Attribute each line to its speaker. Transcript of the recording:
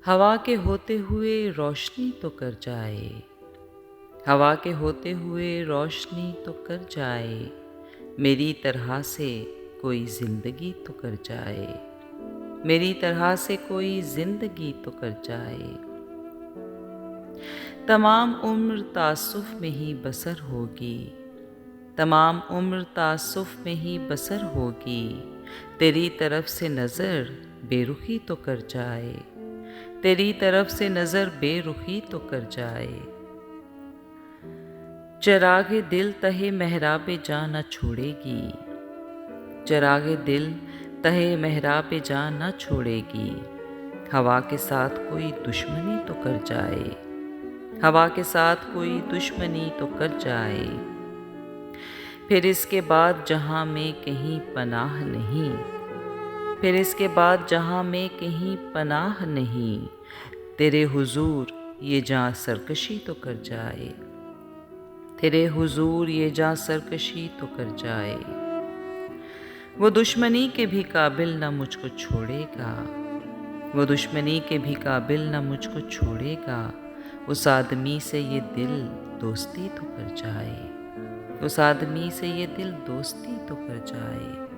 Speaker 1: हवा के होते हुए रोशनी तो कर जाए, हवा के होते हुए रोशनी तो कर जाए, मेरी तरह से कोई ज़िंदगी तो कर जाए, मेरी तरह से कोई ज़िंदगी तो कर जाए। तमाम उम्र तासुफ़ में ही बसर होगी, तमाम उम्र तासुफ़ में ही बसर होगी, तेरी तरफ से नज़र बेरुखी तो कर जाए, तेरी तरफ से नज़र बेरुखी तो कर जाए। चरागे दिल तहे महराबे जां न छोड़ेगी, चरागे दिल तहे महराबे जां न छोड़ेगी, हवा के साथ कोई दुश्मनी तो कर जाए, हवा के साथ कोई दुश्मनी तो कर जाए। फिर इसके बाद जहाँ में कहीं पनाह नहीं, फिर इसके बाद जहाँ में कहीं पनाह नहीं, तेरे हुजूर ये जां सरकशी तो कर जाए, तेरे हुजूर ये जां सरकशी तो कर जाए। वो दुश्मनी के भी काबिल न मुझको छोड़ेगा, वो दुश्मनी के भी काबिल न मुझको छोड़ेगा, उस आदमी से ये दिल दोस्ती तो कर जाए, उस आदमी से ये दिल दोस्ती तो कर जाए।